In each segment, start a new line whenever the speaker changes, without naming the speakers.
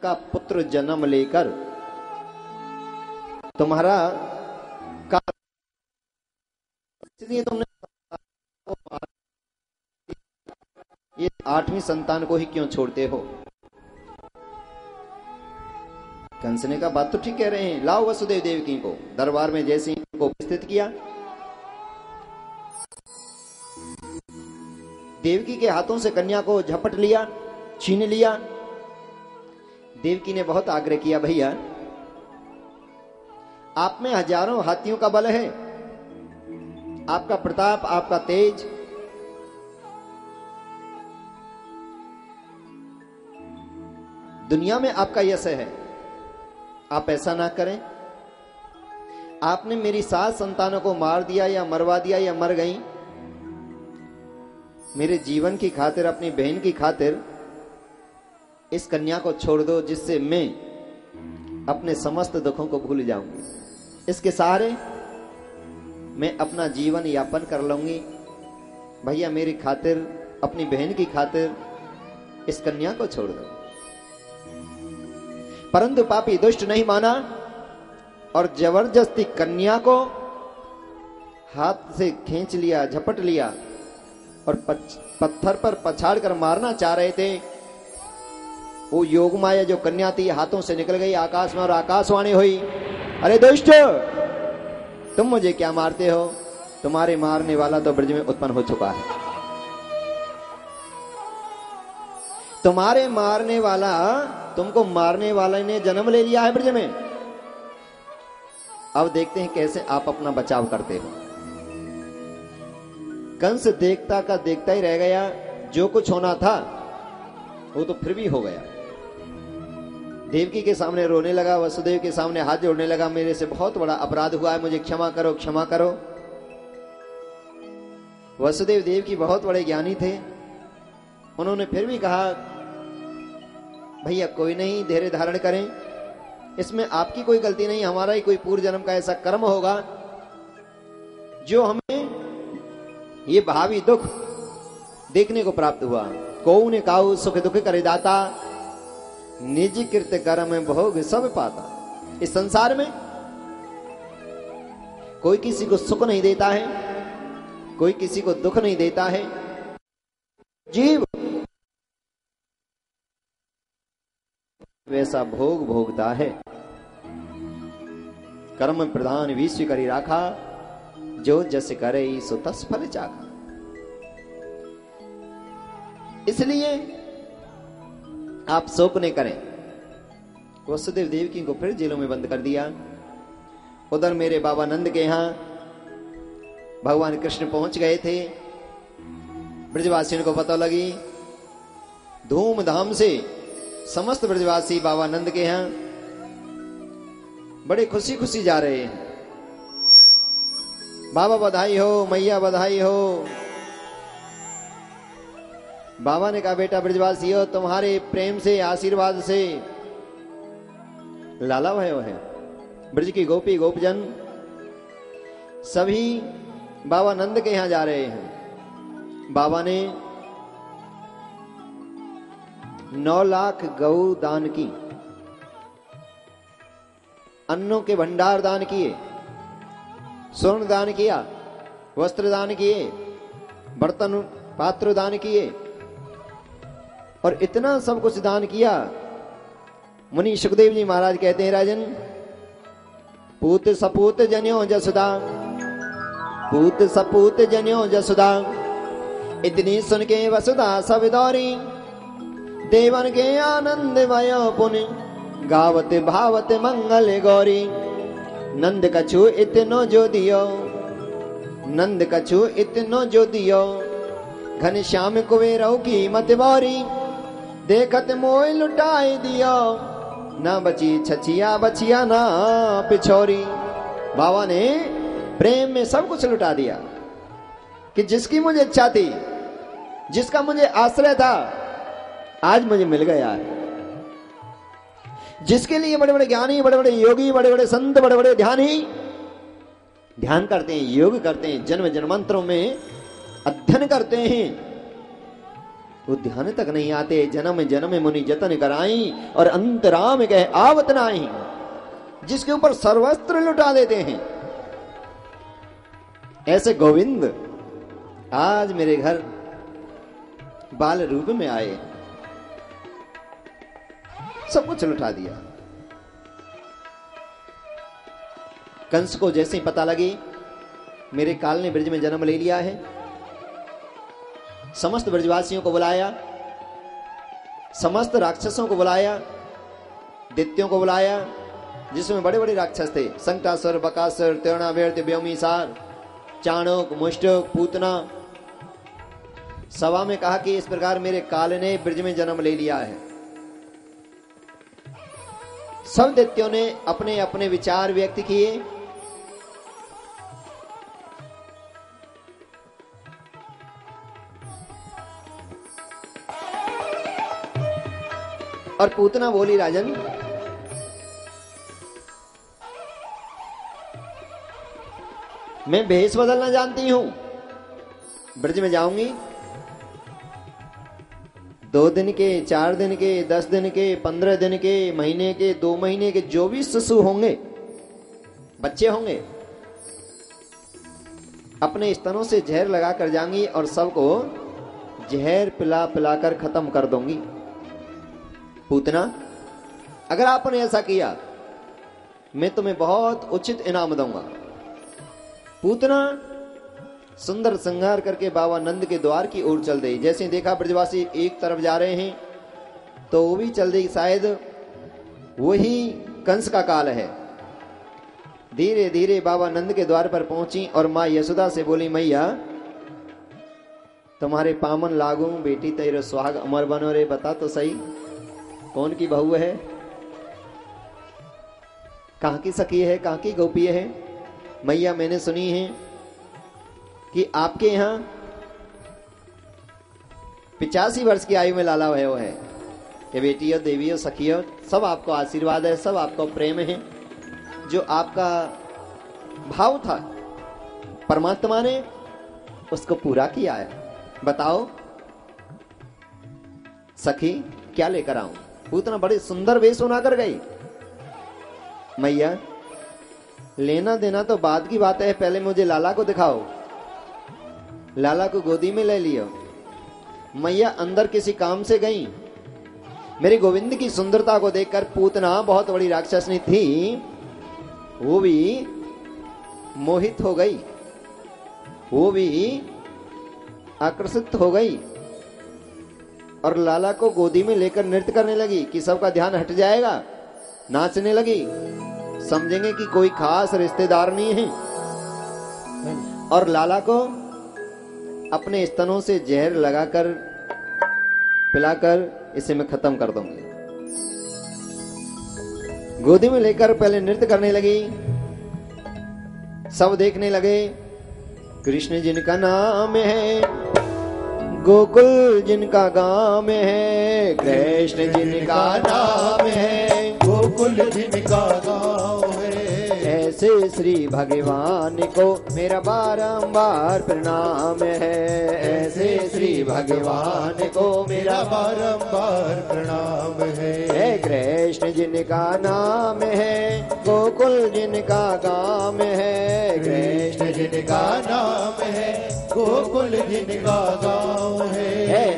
का पुत्र जन्म लेकर तुम्हारा कार्य, इसलिए तुमने ये 8वीं संतान को ही क्यों छोड़ते हो? कंस ने कहा बात तो ठीक कह रहे हैं, लाओ वसुदेव देवकी को। दरबार में जैसे ही उनको उपस्थित किया, देवकी के हाथों से कन्या को झपट लिया, छीन लिया। देवकी ने बहुत आग्रह किया, भैया आप में हजारों हाथियों का बल है, आपका प्रताप, आपका तेज, दुनिया में आपका यश है, आप ऐसा ना करें। आपने मेरी 7 संतानों को मार दिया या मरवा दिया या मर गई, मेरे जीवन की खातिर, अपनी बहन की खातिर इस कन्या को छोड़ दो, जिससे मैं अपने समस्त दुखों को भूल जाऊंगी। इसके सहारे मैं अपना जीवन यापन कर लूंगी। भैया मेरी खातिर, अपनी बहन की खातिर इस कन्या को छोड़ दो। परंतु पापी दुष्ट नहीं माना और जबरदस्ती कन्या को हाथ से खींच लिया, झपट लिया और पत्थर पर पछाड़ कर मारना चाह रहे थे। वो योग माया जो कन्या थी हाथों से निकल गई आकाश में और आकाशवाणी हुई, अरे दुष्ट, तुम मुझे क्या मारते हो? तुम्हारे मारने वाला तो ब्रज में उत्पन्न हो चुका है। तुम्हारे मारने वाला, तुमको मारने वाले ने जन्म ले लिया है ब्रज में। अब देखते हैं कैसे आप अपना बचाव करते हो। कंस देखता का देखता ही रह गया। जो कुछ होना था वो तो फिर भी हो गया। देवकी के सामने रोने लगा, वसुदेव के सामने हाथ जोड़ने लगा, मेरे से बहुत बड़ा अपराध हुआ है, मुझे क्षमा करो, क्षमा करो। वसुदेव देवकी बहुत बड़े ज्ञानी थे। उन्होंने फिर भी कहा, भैया कोई नहीं, धैर्य धारण करें, इसमें आपकी कोई गलती नहीं, हमारा ही कोई पूर्व जन्म का ऐसा कर्म होगा जो हमें ये भावी दुख देखने को प्राप्त हुआ। कौ ने काऊ सुख दुख करे दाता, निज कृत कर्म भोग सब पाता। इस संसार में कोई किसी को सुख नहीं देता है, कोई किसी को दुख नहीं देता है। जीव वैसा भोग भोगता है। कर्म प्रधान विश्व करी राखा, जो जस करे सो तस फल चाखा। इसलिए आप शोक नहीं करें। वसुदेव देवकी को फिर जेलों में बंद कर दिया। उधर मेरे बाबा नंद के यहां भगवान कृष्ण पहुंच गए थे। ब्रजवासियों को पता लगी, धूमधाम से समस्त ब्रजवासी बाबा नंद के यहां बड़े खुशी खुशी जा रहे हैं। बाबा बधाई हो, मैया बधाई हो। बाबा ने कहा, बेटा ब्रजवासी हो, तुम्हारे प्रेम से, आशीर्वाद से लाला भयो है। ब्रज की गोपी गोपजन सभी बाबा नंद के यहां जा रहे हैं। बाबा ने 9 लाख गौ दान की, अन्नों के भंडार दान किए, स्वर्ण दान किया, वस्त्र दान किए, बर्तन पात्र दान किए और इतना सब कुछ दान किया। मुनि सुखदेव जी महाराज कहते हैं, राजन, पूत सपूत जन्यो जसुदा, पूत सपूत जन्यो जसुदा, इतनी सुन के वसुदा सब दौरी, देवन के आनंद भयो पुनि, गावत भावत मंगल गौरी। नंद कछु इतनो जो दियो, नंद कछु इतनो जो दियो, घन श्याम कुबेरऊ की मत बोरी, देखत मोय लुटाई दियो, ना बची छचिया बचिया ना पिछोरी। बाबा ने प्रेम में सब कुछ लुटा दिया कि जिसकी मुझे इच्छा थी, जिसका मुझे आश्रय था, आज मुझे मिल गया है। जिसके लिए बड़े बड़े ज्ञानी, बड़े बड़े योगी, बड़े बड़े संत, बड़े बड़े ध्यानी ध्यान करते हैं, योग करते हैं, जन्म जन्मांतरों में अध्ययन करते हैं, वो ध्यान तक नहीं आते। जन्म जन्म मुनि जतन कराई और अंतराम कह आवत नाही, जिसके ऊपर सर्वस्त्र लुटा देते हैं। ऐसे गोविंद आज मेरे घर बाल रूप में आए, सब कुछ लुटा दिया। कंस को जैसे ही पता लगी मेरे काल ने ब्रज में जन्म ले लिया है, समस्त ब्रजवासियों को बुलाया, समस्त राक्षसों को बुलाया, दैत्यों को बुलाया, जिसमें बड़े बड़े राक्षस थे, संकटासुर, बकासुर, त्रिगुणावर्त, व्योमीसार, चाणक, मुष्टक, पूतना। सभा में कहा कि इस प्रकार मेरे काल ने ब्रज में जन्म ले लिया है। सब दैत्यों ने अपने अपने विचार व्यक्त किए। और पूतना बोली, राजन मैं भेष बदलना जानती हूं, ब्रज में जाऊंगी, 2 दिन के, 4 दिन के, 10 दिन के, 15 दिन के, महीने के, 2 महीने के, जो भी शिशु होंगे, बच्चे होंगे, अपने स्तनों से जहर लगाकर जाऊंगी और सबको जहर पिला पिलाकर खत्म कर दूंगी। पूतना, अगर आपने ऐसा किया मैं तुम्हें बहुत उचित इनाम दूंगा। पूतना सुंदर श्रृंगार करके बाबा नंद के द्वार की ओर चल गई। जैसे देखा ब्रजवासी एक तरफ जा रहे हैं तो वो भी चल गई, शायद वही कंस का काल है। धीरे धीरे बाबा नंद के द्वार पर पहुंची और मां यशोदा से बोली, मैया तुम्हारे पामन लागू, बेटी तेरे सुहाग अमर बनो रे, बता तो सही कौन की बहू है, कहां की सखी है, कहां की गोपी है। मैया मैंने सुनी है कि आपके यहां 85 वर्ष की आयु में लाला हुए है। ये बेटियों, देवियों, सखियों, सब आपको आशीर्वाद है, सब आपको प्रेम है। जो आपका भाव था परमात्मा ने उसको पूरा किया है। बताओ सखी क्या लेकर आऊं? पूतना बड़े सुंदर वेश बना कर गई। मैया लेना देना तो बाद की बात है, पहले मुझे लाला को दिखाओ। लाला को गोदी में ले लियो। मैया अंदर किसी काम से गई। मेरे गोविंद की सुंदरता को देखकर पूतना, बहुत बड़ी राक्षसनी थी, वो भी मोहित हो गई, वो भी आकर्षित हो गई और लाला को गोदी में लेकर नृत्य करने लगी कि सबका ध्यान हट जाएगा। नाचने लगी, समझेंगे कि कोई खास रिश्तेदार नहीं है, और लाला को अपने स्तनों से जहर लगाकर पिलाकर इसे मैं खत्म कर दूंगी। गोदी में लेकर पहले नृत्य करने लगी। सब देखने लगे। कृष्ण जिनका नाम है, गोकुल जिनका गांव है, कृष्ण जिनका नाम है, गोकुल जिनका गांव है। ऐसे श्री भगवान को मेरा बारंबार प्रणाम है, ऐसे श्री भगवान को मेरा बारंबार प्रणाम है। कृष्ण जिनका नाम है, गोकुल जिनका गांव है, कृष्ण जिनका नाम है, गोकुल जिनका गांव है।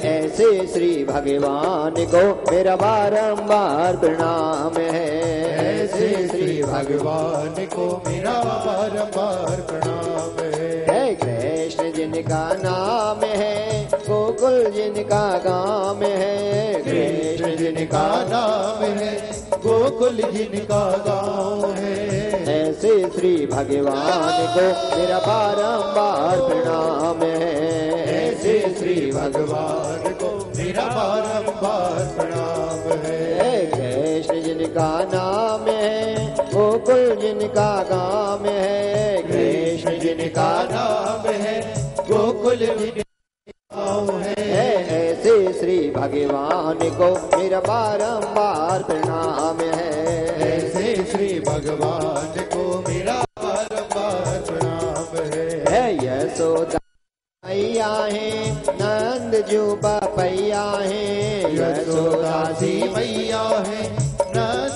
ऐसे श्री भगवान को मेरा बारंबार प्रणाम है, ऐसे श्री भगवान को मेरा बारंबार प्रणाम है। कृष्ण जिनका नाम है, गोकुल जिनका गांव है, कृष्ण जिनका नाम है, गोकुल जिनका गांव है। ऐसे श्री भगवान को मेरा बारंबार प्रणाम है, ऐसे श्री भगवान को मेरा बारंबार प्रणाम है। कृष्ण जिनका नाम है, गोकुल जिनका गांव है, कृष्ण जिनका नाम है, गोकुल जिनका गांव है। ऐसे श्री भगवान को मेरा बारंबार प्रणाम है, ऐसे श्री भगवान को मेरा बारंबार प्रणाम है। यशोदा मैया है, नंद जो बापैया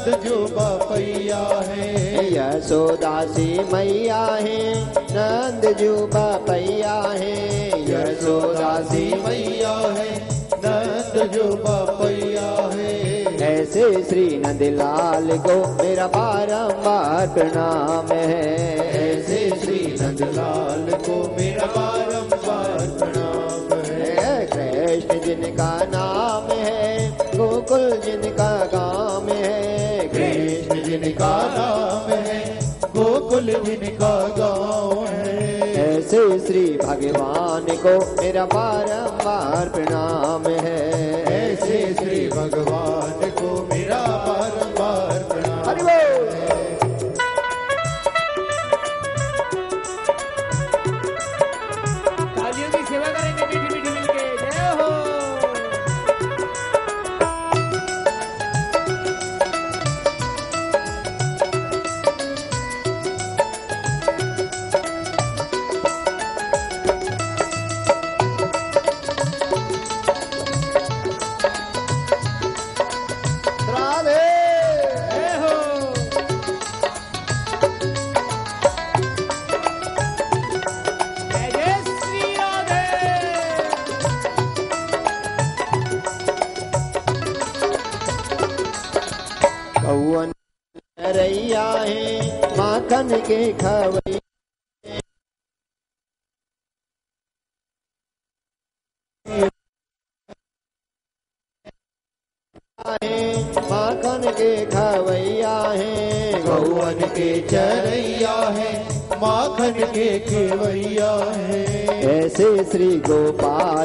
नंद जो बापैया है।
यशोदा सी मैया है नंद जो बापैया है।
यशोदा सी मैया है नंद जो बापैया है।
ऐसे श्री नंदलाल को मेरा बारंबार प्रणाम है।
ऐसे श्री नंदलाल को मेरा बारंबार प्रणाम है।
कृष्ण जिनका नाम है गोकुल जिनका गाँव है।
कृष्ण जिनका नाम है गोकुल जिनका गाँव है।
ऐसे श्री भगवान को मेरा बारंबार प्रणाम है।
ऐसे श्री भगवान को मेरा बारंबार प्रणाम।
हरि बोल।
तालियों की सेवा करेंगे मीठी मीठी मिलके। जय हो।
राधे।
जय हो। जय जय श्री राधे।
कौवन रैया है माखन के खवैया है। माखन के खवैया है।
गौवन के चरैया है माखन के खेवैया है।
ऐसे श्री गोपाल